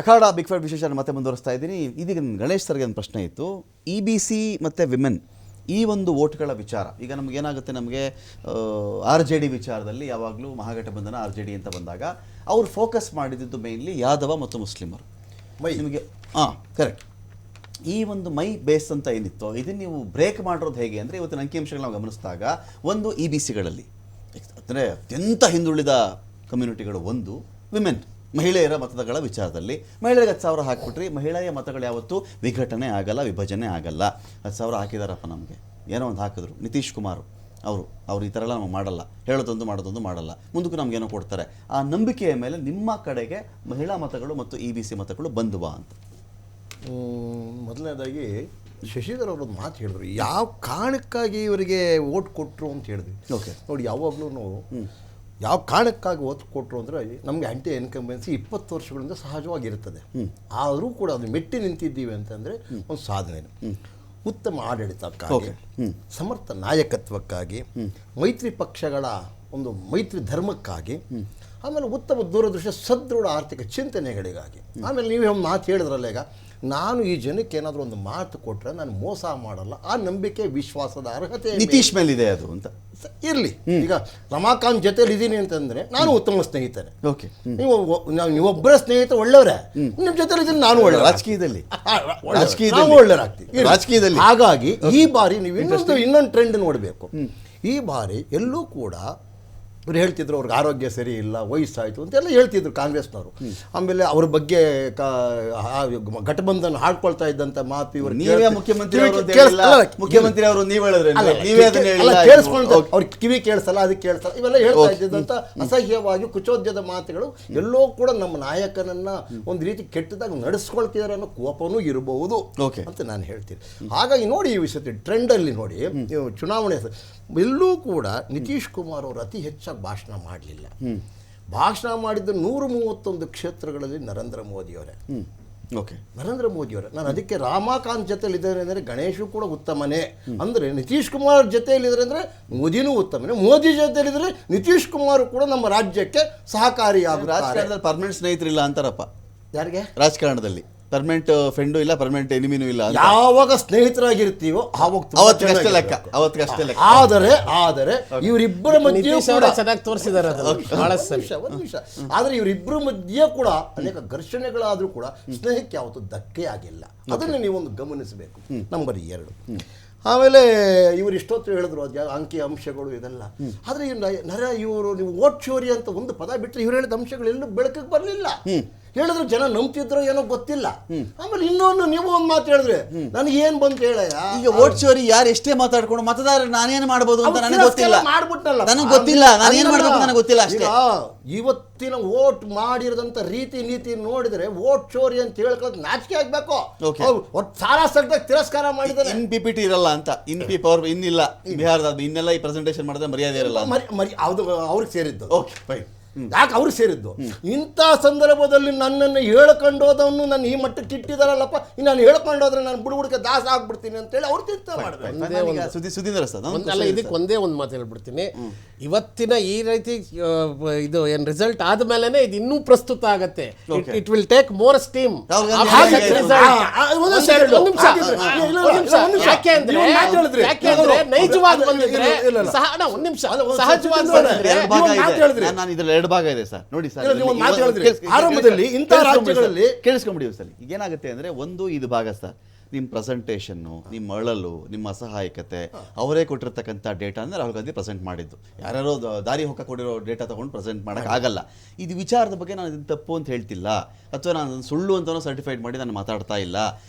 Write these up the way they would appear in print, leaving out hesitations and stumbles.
ಅಖಾಡ big fight ವಿಶೇಷ ಮತ್ತೆ ಮುಂದುವರಿಸ್ತಾ ಇದ್ದೀನಿ. ಇದೀಗ ಗಣೇಶ್ ಸರ್ಗೆ ಒಂದು ಪ್ರಶ್ನೆ ಇತ್ತು. EBC ಮತ್ತು ವಿಮೆನ್ ಈ ಒಂದು ವೋಟ್ಗಳ ವಿಚಾರ ಈಗ ನಮಗೇನಾಗುತ್ತೆ, ನಮಗೆ RJD ವಿಚಾರದಲ್ಲಿ ಯಾವಾಗಲೂ ಮಹಾಗಠಬಂಧನ RJD ಅಂತ ಬಂದಾಗ ಅವ್ರು ಫೋಕಸ್ ಮಾಡಿದ್ದು ಮೇನ್ಲಿ ಯಾದವ ಮತ್ತು ಮುಸ್ಲಿಮರು. ನಿಮಗೆ ಕರೆಕ್ಟ್. ಈ ಒಂದು ಮೈ ಬೇಸ್ ಅಂತ ಏನಿತ್ತು ಇದನ್ನು ನೀವು ಬ್ರೇಕ್ ಮಾಡಿರೋದು ಹೇಗೆ ಅಂದರೆ, ಇವತ್ತಿನ ಅಂಕಿಅಂಶಗಳು ನಾವು ಗಮನಿಸಿದಾಗ ಒಂದು EBCಗಳಲ್ಲಿ ಅಂದರೆ ಅತ್ಯಂತ ಹಿಂದುಳಿದ ಕಮ್ಯುನಿಟಿಗಳು, ಒಂದು ವಿಮೆನ್ ಮಹಿಳೆಯರ ಮತಗಳ ವಿಚಾರದಲ್ಲಿ ಮಹಿಳೆಯರಿಗೆ 10,000 ಹಾಕಿಬಿಟ್ರಿ. ಮಹಿಳೆಯ ಮತಗಳು ಯಾವತ್ತೂ ವಿಘಟನೆ ಆಗಲ್ಲ, ವಿಭಜನೆ ಆಗಲ್ಲ. 10,000 ಹಾಕಿದಾರಪ್ಪ, ನಮಗೆ ಏನೋ ಒಂದು ಹಾಕಿದ್ರು. ನಿತೀಶ್ ಕುಮಾರ್ ಅವರು ಈ ಥರ ಎಲ್ಲ ನಮಗೆ ಮಾಡಲ್ಲ, ಹೇಳೋದೊಂದು ಮಾಡೋದೊಂದು ಮಾಡಲ್ಲ, ಮುಂದಕ್ಕೂ ನಮಗೇನೋ ಕೊಡ್ತಾರೆ. ಆ ನಂಬಿಕೆಯ ಮೇಲೆ ನಿಮ್ಮ ಕಡೆಗೆ ಮಹಿಳಾ ಮತಗಳು ಮತ್ತು EBC ಮತಗಳು ಬಂದುವಾ ಅಂತ. ಮೊದಲನೇದಾಗಿ ಶಶಿಧರ್ ಅವರೊಂದು ಮಾತು ಹೇಳಿದ್ರು, ಯಾವ ಕಾರಣಕ್ಕಾಗಿ ಇವರಿಗೆ ಓಟ್ ಕೊಟ್ಟರು ಅಂತ ಹೇಳಿದ್ವಿ. ಓಕೆ ನೋಡಿ, ಯಾವಾಗಲೂ ಯಾವ ಕಾರಣಕ್ಕಾಗಿ ಓಟ್ ಕೊಟ್ಟರು ಅಂದರೆ ನಮಗೆ ಆ್ಯಂಟಿ ಇನ್ಕಂಬೆನ್ಸಿ 20 ವರ್ಷಗಳಿಂದ ಸಹಜವಾಗಿರ್ತದೆ. ಆದರೂ ಕೂಡ ಅದು ಮೆಟ್ಟಿ ನಿಂತಿದ್ದೀವಿ ಅಂತಂದರೆ ಒಂದು ಸಾಧನೆ. ಉತ್ತಮ ಆಡಳಿತಕ್ಕಾಗಿ, ಸಮರ್ಥ ನಾಯಕತ್ವಕ್ಕಾಗಿ, ಮೈತ್ರಿ ಪಕ್ಷಗಳ ಒಂದು ಮೈತ್ರಿ ಧರ್ಮಕ್ಕಾಗಿ, ಆಮೇಲೆ ಉತ್ತಮ ದೂರದೃಷ್ಟಿ ಸದೃಢ ಆರ್ಥಿಕ ಚಿಂತನೆಗಳಿಗಾಗಿ. ಆಮೇಲೆ ನೀವೇ ಒಂದು ಮಾತು ಹೇಳಿದ್ರಲ್ಲ, ಈಗ ನಾನು ಈ ಜನಕ್ಕೆ ಏನಾದರೂ ಒಂದು ಮಾತು ಕೊಟ್ಟರೆ ನಾನು ಮೋಸ ಮಾಡಲ್ಲ, ಆ ನಂಬಿಕೆ ವಿಶ್ವಾಸದ ಅರ್ಹತೆ ನಿತೀಶ್ ಮೇಲಿದೆ ಅದು ಅಂತ ಇರಲಿ. ಈಗ ರಮಾಕಾಂತ್ ಜೊತೆಲಿ ಇದ್ದೀನಿ ಅಂತಂದರೆ ನಾನು ಉತ್ತಮ ಸ್ನೇಹಿತನೇ. ಓಕೆ, ನೀವೊಬ್ಬರ ಸ್ನೇಹಿತ ಒಳ್ಳೆಯವರೇ, ನಿಮ್ಮ ಜೊತೆಲಿ ಇದ್ದೀನಿ ನಾನು ಒಳ್ಳೆ. ರಾಜಕೀಯದಲ್ಲಿ ಒಳ್ಳೆಯರಾಗ್ತೀವಿ ರಾಜಕೀಯದಲ್ಲಿ. ಹಾಗಾಗಿ ಈ ಬಾರಿ ನೀವು ಇನ್ನೊಂದು ಟ್ರೆಂಡ್ ನೋಡಬೇಕು. ಈ ಬಾರಿ ಎಲ್ಲೂ ಕೂಡ ಇವ್ರು ಹೇಳ್ತಿದ್ರು ಅವ್ರಿಗೆ ಆರೋಗ್ಯ ಸರಿ ಇಲ್ಲ, ವಯಸ್ಸಾಯಿತು ಅಂತೆಲ್ಲ ಹೇಳ್ತಿದ್ರು ಕಾಂಗ್ರೆಸ್ನವರು. ಆಮೇಲೆ ಅವ್ರ ಬಗ್ಗೆ ಘಟಬಂಧನ ಹಾಡ್ಕೊಳ್ತಾ ಇದ್ದಂಥ ಮಾತು ಇವರು ಅವ್ರ ಕಿವಿ ಕೇಳಿಸಲ್ಲ, ಅದಕ್ಕೆ ಕೇಳಿಸಲ್ಲ, ಇವೆಲ್ಲ ಹೇಳ್ತಾ ಇದ್ದಂಥ ಅಸಹ್ಯವಾಗಿ ಕುಚೋದ್ಯದ ಮಾತುಗಳು ಎಲ್ಲೋ ಕೂಡ ನಮ್ಮ ನಾಯಕನನ್ನ ಒಂದು ರೀತಿ ಕೆಟ್ಟದಾಗಿ ನಡೆಸ್ಕೊಳ್ತಿದ್ದಾರೆ ಅನ್ನೋ ಕೋಪನೂ ಇರಬಹುದು ಅಂತ ನಾನು ಹೇಳ್ತೀನಿ. ಹಾಗಾಗಿ ನೋಡಿ, ಈ ವಿಷಯ ಟ್ರೆಂಡಲ್ಲಿ ನೋಡಿ, ಚುನಾವಣೆ ಎಲ್ಲೂ ಕೂಡ ನಿತೀಶ್ ಕುಮಾರ್ ಅವರು ಅತಿ ಹೆಚ್ಚಾಗಿ ಭಾಷಣ ಮಾಡಲಿಲ್ಲ. ಭಾಷಣ ಮಾಡಿದ್ದು 131 ಕ್ಷೇತ್ರಗಳಲ್ಲಿ ನರೇಂದ್ರ ಮೋದಿಯವರೇ. ನರೇಂದ್ರ ಮೋದಿಯವರೇ. ನಾನು ಅದಕ್ಕೆ ರಾಮಕಾಂತ್ ಜೊತೆಲಿ ಇದ್ದಾರೆ ಅಂದರೆ ಗಣೇಶು ಕೂಡ ಉತ್ತಮನೇ, ಅಂದರೆ ನಿತೀಶ್ ಕುಮಾರ್ ಜೊತೆಯಲ್ಲಿದ್ದಾರೆ ಅಂದರೆ ಮೋದಿನೂ ಉತ್ತಮನೇ, ಮೋದಿ ಜೊತೆಯಲ್ಲಿದ್ದರೆ ನಿತೀಶ್ ಕುಮಾರ್ ಕೂಡ ನಮ್ಮ ರಾಜ್ಯಕ್ಕೆ ಸಹಕಾರಿಯಾಗ. ರಾಜಕಾರಣದಲ್ಲಿ ಪರ್ಮನೆಂಟ್ ಸ್ನೇಹಿತರಿಲ್ಲ ಅಂತಾರಪ್ಪ. ಯಾರಿಗೆ? ರಾಜಕಾರಣದಲ್ಲಿ ಪರ್ಮನೆಂಟ್ ಫ್ರೆಂಡು ಇಲ್ಲ, ಪರ್ಮನೆಂಟ್ ಎನಿಮಿನೂ ಇಲ್ಲ. ಯಾವಾಗ ಸ್ನೇಹಿತರಾಗಿರ್ತೀವೋ ಅವತ್ತಿಗಷ್ಟೇ ಲೆಕ್ಕ. ಆದರೆ ಇವರಿಬ್ಬರ ಮಧ್ಯೆ ಚೆನ್ನಾಗಿ ತೋರಿಸಿದ್ದಾರೆ. ಆದರೆ ಇವರಿಬ್ಬರ ಮಧ್ಯೆ ಕೂಡ ಅನೇಕ ಘರ್ಷಣೆಗಳಾದ್ರೂ ಕೂಡ ಸ್ನೇಹಕ್ಕೆ ಯಾವತ್ತೂ ಧಕ್ಕೆ ಆಗಿಲ್ಲ. ಅದನ್ನು ನೀವೊಂದು ಗಮನಿಸಬೇಕು. ನಂಬರ್ 2, ಆಮೇಲೆ ಇವರು ಇಷ್ಟೊತ್ತು ಹೇಳಿದ್ರು ಅಂಕಿ ಅಂಶಗಳು ಇದೆಲ್ಲ. ಆದರೆ ಇವರು ನೀವು ಓಟ್ ಚೋರಿ ಅಂತ ಒಂದು ಪದ ಬಿಟ್ಟರೆ ಇವ್ರು ಹೇಳಿದ ಅಂಶಗಳು ಎಲ್ಲೂ ಬೆಳಕಿಗೆ ಬರಲಿಲ್ಲ. ಹೇಳಿದ್ರು ಜನ ನಂಬ್ತಿದ್ರೋ ಏನೋ ಗೊತ್ತಿಲ್ಲ. ಆಮೇಲೆ ಇನ್ನೊಂದು ನೀವು ಒಂದು ಮಾತು ಹೇಳಿದ್ರೆ ನನಗೆ ಏನ್ ಬಂತು ಹೇಳಯ್ಯ, ಈಗ ಓಟ್ ಚೋರಿ ಯಾರು ಎಷ್ಟೇ ಮಾತಾಡ್ಕೊಂಡು ಮತದಾರ ನಾನೇನು ಮಾಡ್ಬೋದು ಅಂತ ನನಗೆ ಗೊತ್ತಿಲ್ಲ, ಮಾಡ್ಬಿಟ್ನಲ್ಲ, ನನಗೆ ಗೊತ್ತಿಲ್ಲ, ನಾನು ಏನ್ ಮಾಡ್ಬೇಕು ನನಗೆ ಗೊತ್ತಿಲ್ಲ ಅಷ್ಟೇ. ಇವತ್ತಿನ ಓಟ್ ಮಾಡಿರೋದಂತ ರೀತಿ ನೀತಿ ನೋಡಿದ್ರೆ ಓಟ್ ಚೋರಿ ಅಂತ ಹೇಳ್ಕೊಳ್ಳೋದು ನಾಚಿಕೆ ಆಗ್ಬೇಕು. ಸಾರಾ ಸಗ್ದಾಗ ತಿರಸ್ಕಾರ ಮಾಡಿದ್ದಾರೆ. PPT ಇರಲ್ಲ ಅಂತ, ಪವರ್ ಇನ್ನಿಲ್ಲ ಬಿಹಾರದ, ಇನ್ನೆಲ್ಲ ಈ ಪ್ರೆಸೆಂಟೇಷನ್ ಮಾಡಿದ್ರೆ ಮರ್ಯಾದೆ ಇರಲ್ಲ. ಅವ್ರಿಗೆ ಸೇರಿದ್ದು. ಯಾಕೆ ಅವ್ರು ಸೇರಿದ್ದು? ಇಂಥ ಸಂದರ್ಭದಲ್ಲಿ ನನ್ನನ್ನು ಹೇಳ್ಕೊಂಡೋದನ್ನು ನಾನು ಈ ಮಟ್ಟಕ್ಕೆ ಇಟ್ಟಿದ್ದಾರಲ್ಲಪ್ಪ, ನಾನು ಹೇಳ್ಕೊಂಡೋದ್ರೆ ನಾನು ಬುಡುಬುಡಕ್ಕೆ ದಾಸ ಆಗ್ಬಿಡ್ತೀನಿ ಅಂತೇಳಿ ಅವ್ರು ಚಿಂತೆ ಮಾಡಬೇಕು. ಇದಕ್ಕೆ ಒಂದೇ ಒಂದು ಮಾತು ಹೇಳ್ಬಿಡ್ತೀನಿ. ಇವತ್ತಿನ ಈ ರೀತಿ ಇದು ಏನು ರಿಸಲ್ಟ್ ಆದ್ಮೇಲೆ ಇದು ಇನ್ನೂ ಪ್ರಸ್ತುತ ಆಗತ್ತೆ. It will take more steam. ಯಾಕೆಂದ್ರೆ ನೈಜವಾಗಿ ಬಂದಿದ್ರೆ ಒಂದು ನಿಮಿಷ ಸಹಜವಾಗಿ ಭಾಗ ಇದೆ ಸರ್. ನೋಡಿ ಸರ್, ಆರಂಭದಲ್ಲಿ ಇಂಥ ರಾಜ್ಯಗಳಲ್ಲಿ ಕೇಳಿಸ್ಕೊಂಡ್ಬಿಡಿ ಸರ್. ಈಗ ಏನಾಗುತ್ತೆ ಅಂದ್ರೆ, ಒಂದು ಇದು ಭಾಗ ಸರ್, ನಿಮ್ಮ ಪ್ರೆಸೆಂಟೇಷನ್ನು, ನಿಮ್ಮ ಅಳಲು, ನಿಮ್ಮ ಅಸಹಾಯಕತೆ, ಅವರೇ ಕೊಟ್ಟಿರ್ತಕ್ಕಂಥ ಡೇಟಾ ಅಂದರೆ ರಾಹುಲ್ ಗಾಂಧಿ ಪ್ರೆಸೆಂಟ್ ಮಾಡಿದ್ದು. ಯಾರ್ಯಾರೋ ದಾರಿ ಹೊಕ್ಕ ಕೊಟ್ಟಿರೋ ಡೇಟಾ ತೊಗೊಂಡು ಪ್ರೆಸೆಂಟ್ ಮಾಡೋಕ್ಕಾಗಲ್ಲ. ಇದು ವಿಚಾರದ ಬಗ್ಗೆ ನಾನು ಇದನ್ನು ತಪ್ಪು ಅಂತ ಹೇಳ್ತಿಲ್ಲ, ಅಥವಾ ನಾನು ಸುಳ್ಳು ಅಂತಲೂ ಸರ್ಟಿಫೈಡ್ ಮಾಡಿ ನಾನು ಮಾತಾಡ್ತಾ ಇಲ್ಲ.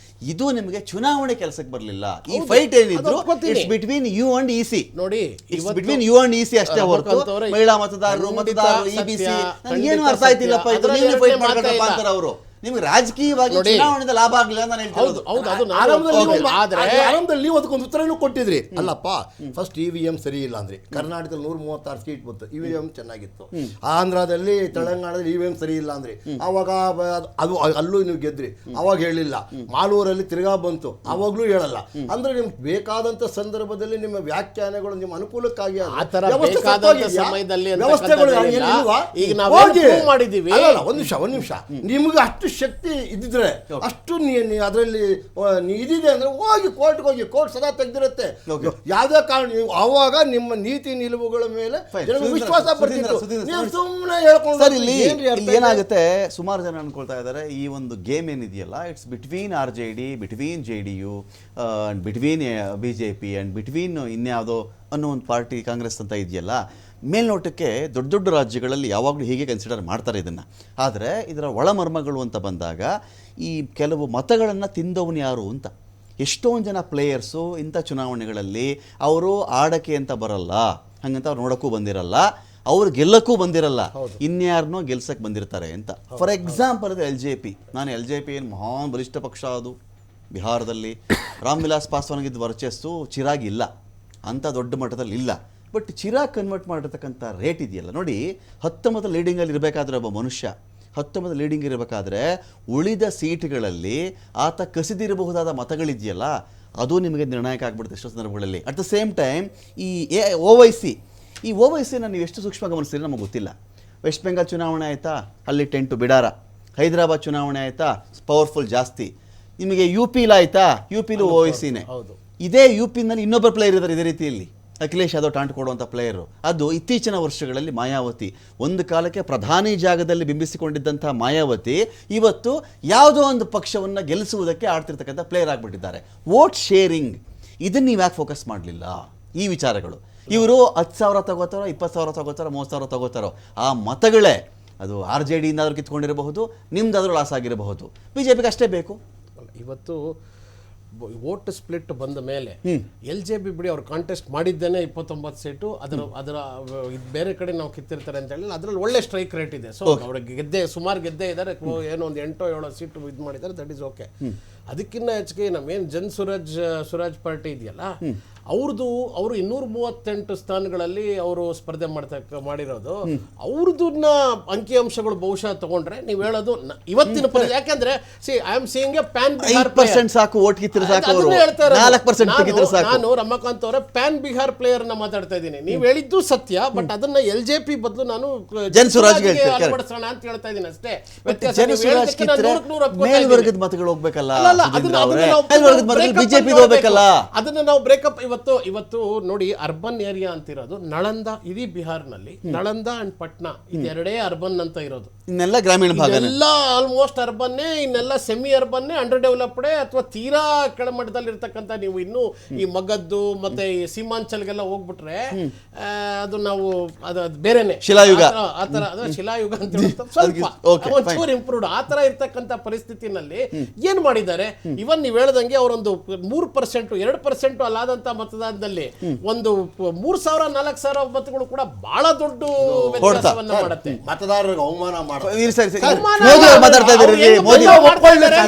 ಇದು ನಿಮಗೆ ಚುನಾವಣೆ ಕೆಲಸಕ್ಕೆ ಬರಲಿಲ್ಲ. ಈ ಫೈಟ್ ಏನಿದ್ರು it's between you and EC. ನೋಡಿ, it's between you and EC ಅಷ್ಟೇ ಹೊರತು ಮಹಿಳಾ ಮತದಾರರು EBC ಏನು ಅರ್ಥ ಆಯ್ತಿಲ್ಲಪ್ಪ. ಇದು ನೀವು ಫೈಟ್ ಮಾಡ್ಕೊಂಡಪ್ಪ ಅಂತಾರೆ ಅವರು. ನಿಮ್ಗೆ ರಾಜಕೀಯವಾಗಿ ಚುನಾವಣೆಯಿಂದ ಲಾಭ ಆಗಲಿಲ್ಲ ಅಂತ ನಾನು ಹೇಳ್ತೀನಿ. ಆರಂಭದಲ್ಲಿ ನೀವು ಅದಕ್ಕೊಂದು ಉತ್ತರನೂ ಕೊಟ್ಟಿದ್ರಿ. ಅಲ್ಲಪ್ಪ, ಫಸ್ಟ್ EVM ಸರಿ ಇಲ್ಲ ಅಂದ್ರಿ. ಕರ್ನಾಟಕದಲ್ಲಿ 136 ಸೀಟ್ ಬಂತು, EVM ಚೆನ್ನಾಗಿತ್ತು. ಆಂಧ್ರದಲ್ಲಿ, ತೆಲಂಗಾಣದಲ್ಲಿ EVM ಸರಿ ಇಲ್ಲ ಅಂದ್ರಿ. ಅವಾಗ ಅದು ಅಲ್ಲೂ ನೀವು ಗೆದ್ರಿ, ಅವಾಗ ಹೇಳಿಲ್ಲ. ಮಾಲೂರಲ್ಲಿ ತಿರ್ಗಾ ಬಂತು, ಅವಾಗ್ಲೂ ಹೇಳಲ್ಲ. ಅಂದ್ರೆ ನಿಮ್ಗೆ ಬೇಕಾದಂತ ಸಂದರ್ಭದಲ್ಲಿ ನಿಮ್ಮ ವ್ಯಾಖ್ಯಾನಗಳು ನಿಮ್ಮ ಅನುಕೂಲಕ್ಕಾಗಿ ಸಮಯದಲ್ಲಿ ವ್ಯವಸ್ಥೆಗಳು ಈಗ ಒಂದ್ ನಿಮಿಷ ನಿಮ್ಗೆ ಅಷ್ಟು ಶಕ್ತಿ ಇದ್ದಿದ್ರೆ ಅಷ್ಟು ಅದರಲ್ಲಿ ಇದಿದೆ ಅಂದ್ರೆ ಹೋಗಿ ಕೋರ್ಟ್ಗೆ ಹೋಗಿ, ಕೋರ್ಟ್ ಸದಾ ತೆಗೆದಿರುತ್ತೆ. ಯಾವುದೇ ಕಾರಣ ಆವಾಗ ನಿಮ್ಮ ನೀತಿ ನಿಲುವುಗಳ ಮೇಲೆ ವಿಶ್ವಾಸ ಬರ್ತಿತ್ತು. ನೀವು ಸುಮ್ಮನೆ ಹೇಳ್ಕೊಂಡು ಸರ್, ಇಲ್ಲಿ ಏನಾಗುತ್ತೆ, ಸುಮಾರು ಜನ ಅನ್ಕೊಳ್ತಾ ಇದ್ದಾರೆ ಈ ಒಂದು ಗೇಮ್ ಏನಿದೆಯಲ್ಲ, it's between RJD, between JDU, between BJP and between ಇನ್ಯಾವುದೋ ಅನ್ನೋ ಒಂದು ಪಾರ್ಟಿ ಕಾಂಗ್ರೆಸ್ ಅಂತ ಇದೆಯಲ್ಲ. ಮೇಲ್ನೋಟಕ್ಕೆ ದೊಡ್ಡ ದೊಡ್ಡ ರಾಜ್ಯಗಳಲ್ಲಿ ಯಾವಾಗಲೂ ಹೀಗೆ ಕನ್ಸಿಡರ್ ಮಾಡ್ತಾರೆ ಇದನ್ನು. ಆದರೆ ಇದರ ಒಳಮರ್ಮಗಳು ಅಂತ ಬಂದಾಗ ಈ ಕೆಲವು ಮತಗಳನ್ನು ತಿಂದವನು ಯಾರು ಅಂತ ಎಷ್ಟೊಂದು ಜನ ಪ್ಲೇಯರ್ಸು ಇಂಥ ಚುನಾವಣೆಗಳಲ್ಲಿ ಅವರು ಆಡಕ್ಕೆ ಅಂತ ಬರಲ್ಲ, ಹಂಗಂತ ಅವ್ರು ನೋಡೋಕ್ಕೂ ಬಂದಿರಲ್ಲ, ಅವ್ರು ಗೆಲ್ಲಕ್ಕೂ ಬಂದಿರಲ್ಲ, ಇನ್ಯಾರನ್ನೋ ಗೆಲ್ಸಕ್ಕೆ ಬಂದಿರ್ತಾರೆ ಅಂತ. ಫಾರ್ ಎಕ್ಸಾಂಪಲ್ ಅದು LJP. ನಾನು LJP ಏನು ಮಹಾನ್ ಬಲಿಷ್ಠ ಪಕ್ಷ, ಅದು ಬಿಹಾರದಲ್ಲಿ ರಾಮ್ ವಿಲಾಸ್ ಪಾಸ್ವಾನ್ಗಿದ್ದ ವರ್ಚಸ್ಸು ಚಿರಾಗ್ ಇಲ್ಲ, ಅಂಥ ದೊಡ್ಡ ಮಟ್ಟದಲ್ಲಿ ಇಲ್ಲ. ಬಟ್ ಚಿರಾಗ್ ಕನ್ವರ್ಟ್ ಮಾಡಿರ್ತಕ್ಕಂಥ ರೇಟ್ ಇದೆಯಲ್ಲ ನೋಡಿ, 19 ಲೀಡಿಂಗಲ್ಲಿ ಇರಬೇಕಾದ್ರೆ ಒಬ್ಬ ಮನುಷ್ಯ 19 ಲೀಡಿಂಗ್ ಇರಬೇಕಾದ್ರೆ ಉಳಿದ ಸೀಟ್ಗಳಲ್ಲಿ ಆತ ಕಸಿದಿರಬಹುದಾದ ಮತಗಳಿದೆಯಲ್ಲ, ಅದು ನಿಮಗೆ ನಿರ್ಣಾಯಕ ಆಗ್ಬಿಡುತ್ತೆ ಎಷ್ಟೋ ಸಂದರ್ಭಗಳಲ್ಲಿ. ಅಟ್ ದ ಸೇಮ್ ಟೈಮ್ ಈ OYC ನೀವು ಎಷ್ಟು ಸೂಕ್ಷ್ಮ ಗಮನಿಸ್ತೀರಿ ನಮಗೆ ಗೊತ್ತಿಲ್ಲ. ವೆಸ್ಟ್ ಬೆಂಗಾಲ್ ಚುನಾವಣೆ ಆಯಿತಾ, ಅಲ್ಲಿ 10 to ಬಿಡಾರ. ಹೈದರಾಬಾದ್ ಚುನಾವಣೆ ಆಯಿತಾ, ಪವರ್ಫುಲ್ ಜಾಸ್ತಿ. ನಿಮಗೆ UPಲಿ ಆಯಿತಾ, UPಲೂ OYCನೇ. ಇದೇ UPನಲ್ಲಿ ಇನ್ನೊಬ್ಬರು ಪ್ಲೇಯರ್ ಇದ್ದಾರೆ ಇದೇ ರೀತಿಯಲ್ಲಿ, ಅಖಿಲೇಶ್ ಯಾದವ್ ಟಾಂಟ್ ಕೊಡುವಂಥ ಪ್ಲೇಯರು. ಅದು ಇತ್ತೀಚಿನ ವರ್ಷಗಳಲ್ಲಿ ಮಾಯಾವತಿ. ಒಂದು ಕಾಲಕ್ಕೆ ಪ್ರಧಾನಿ ಜಾಗದಲ್ಲಿ ಬಿಂಬಿಸಿಕೊಂಡಿದ್ದಂಥ ಮಾಯಾವತಿ ಇವತ್ತು ಯಾವುದೋ ಒಂದು ಪಕ್ಷವನ್ನು ಗೆಲ್ಲಿಸುವುದಕ್ಕೆ ಆಡ್ತಿರ್ತಕ್ಕಂಥ ಪ್ಲೇಯರ್ ಆಗಿಬಿಟ್ಟಿದ್ದಾರೆ. ವೋಟ್ ಶೇರಿಂಗ್, ಇದನ್ನು ನೀವು ಯಾಕೆ ಫೋಕಸ್ ಮಾಡಲಿಲ್ಲ? ಈ ವಿಚಾರಗಳು ಇವರು 10,000 ತಗೋತಾರೋ, 20,000 ತಗೋತಾರೋ, 30,000 ತಗೋತಾರೋ, ಆ ಮತಗಳೇ ಅದು RJDಯಿಂದ ಆದರೂ ಕಿತ್ಕೊಂಡಿರಬಹುದು, ನಿಮ್ದಾದರೂ ಲಾಸ್ ಆಗಿರಬಹುದು. BJPಗೆ ಅಷ್ಟೇ ಬೇಕು. ಇವತ್ತು ವೋಟ್ ಸ್ಪ್ಲಿಟ್ ಬಂದ ಮೇಲೆ LJP ಬಿಡಿ ಅವ್ರು ಕಾಂಟೆಸ್ಟ್ ಮಾಡಿದ್ದೇನೆ 29 ಸೀಟು, ಅದರ ಬೇರೆ ಕಡೆ ನಾವು ಕಿತ್ತಿರ್ತಾರೆ ಅಂತ ಹೇಳಿ ಅದರಲ್ಲಿ ಒಳ್ಳೆ ಸ್ಟ್ರೈಕ್ ರೇಟ್ ಇದೆ. ಸೊ ಅವ್ರಿಗೆ ಸುಮಾರು ಗೆದ್ದೇ ಇದ್ದಾರೆ, ಏನೋ ಒಂದು 8-7 ಸೀಟು ಇದು ಮಾಡಿದ್ದಾರೆ, ದಟ್ ಈಸ್ ಓಕೆ. ಅದಕ್ಕಿಂತ ಹೆಚ್ಚಿಗೆ ನಮ್ಮೇನು ಸುರಾಜ್ ಪಾರ್ಟಿ ಇದೆಯಲ್ಲ, ಅವರು 238 ಸ್ಥಾನಗಳಲ್ಲಿ ಅವರು ಸ್ಪರ್ಧೆ ಮಾಡಿರೋದು. ಅವ್ರದನ್ನ ಅಂಕಿಅಂಶಗಳು ಬಹುಶಃ ತಗೊಂಡ್ರೆ ನೀವು ಹೇಳೋದು ಇವತ್ತಿನ ಯಾಕಂದ್ರೆ I am seeing A PAN Bihar ಸಾಕು, ಓಟ್ ಸಾಕು, 4% ಸಾಕು. ನಾನು ರಮಾಕಾಂತ್ ಅವರ ಪ್ಯಾನ್ ಬಿಹಾರ್ ಪ್ಲೇಯರ್ ನ ಮಾತಾಡ್ತಾ ಇದ್ದೀನಿ. ನೀವು ಹೇಳಿದ್ದು ಸತ್ಯ, ಬಟ್ ಅದನ್ನ LJP ಬದಲು ನಾನು ಅಳವಡಿಸೋಣ ಅಂತ ಹೇಳ್ತಾ ಇದ್ದೀನಿ ಅಷ್ಟೇ. ಮೇಲ್ವರ್ಗದ ಮತಗಳು ಹೋಗ್ಬೇಕಲ್ಲ, ಅದನ್ನ ನಾವು ಬ್ರೇಕಪ್. ಇವತ್ತು ನೋಡಿ, ಅರ್ಬನ್ ಏರಿಯಾ ಅಂತಿರೋದು ನಳಂದ, ಇಡೀ ಬಿಹಾರ್ನಲ್ಲಿ ನಳಂದ ಅಂಡ್ ಪಟ್ನಾ ಇದೆರಡೇ ಅರ್ಬನ್ ಅಂತ ಇರೋದು. ಇನ್ನೆಲ್ಲ ಗ್ರಾಮೀಣ ಭಾಗ, ಎಲ್ಲ ಆಲ್ಮೋಸ್ಟ್ ಅರ್ಬನ್ನೇ, ಇನ್ನೆಲ್ಲ ಸೆಮಿ ಅರ್ಬನ್ನೇ, ಅಂಡರ್ ಡೆವಲಪ್ಡ್ ಅಥವಾ ತೀರಾ ಕೆಳಮಟ್ಟದಲ್ಲಿ ಇರ್ತಕ್ಕಂಥ. ನೀವು ಇನ್ನು ಈ ಮಗದ್ದು ಮತ್ತೆ ಈ ಸೀಮಾಂಚಲ್ಗೆಲ್ಲ ಹೋಗ್ಬಿಟ್ರೆ ಅದು ನಾವು ಅದು ಬೇರೆನೆ ಶಿಲಾಯುಗ, ಆತರ ಶಿಲಾಯುಗ ಅಂತ ಸ್ವಲ್ಪ ಒಂಚೂರು ಇಂಪ್ರೂವ್ಡ್ ಆ ತರ ಇರ್ತಕ್ಕಂಥ ಪರಿಸ್ಥಿತಿನಲ್ಲಿ ಏನ್ ಮಾಡಿದ್ದಾರೆ. ಇವನ್ ನೀವು ಹೇಳ್ದಂಗೆ ಅವರೊಂದು 3%, 2% ಅಲ್ಲಾದಂತ ಮತದಾನದಲ್ಲಿ ಒಂದು 3,000-4,000 ಮತಗಳು ಕೂಡ ಬಹಳ ದೊಡ್ಡ ವ್ಯತ್ಯಾಸವನ್ನ ಮಾಡುತ್ತೆ. ಮತದಾರರಿಗೆ ಅವಮಾನ ಮಾತಾಡ್ತಾ ಇದ್ದೀರಿ.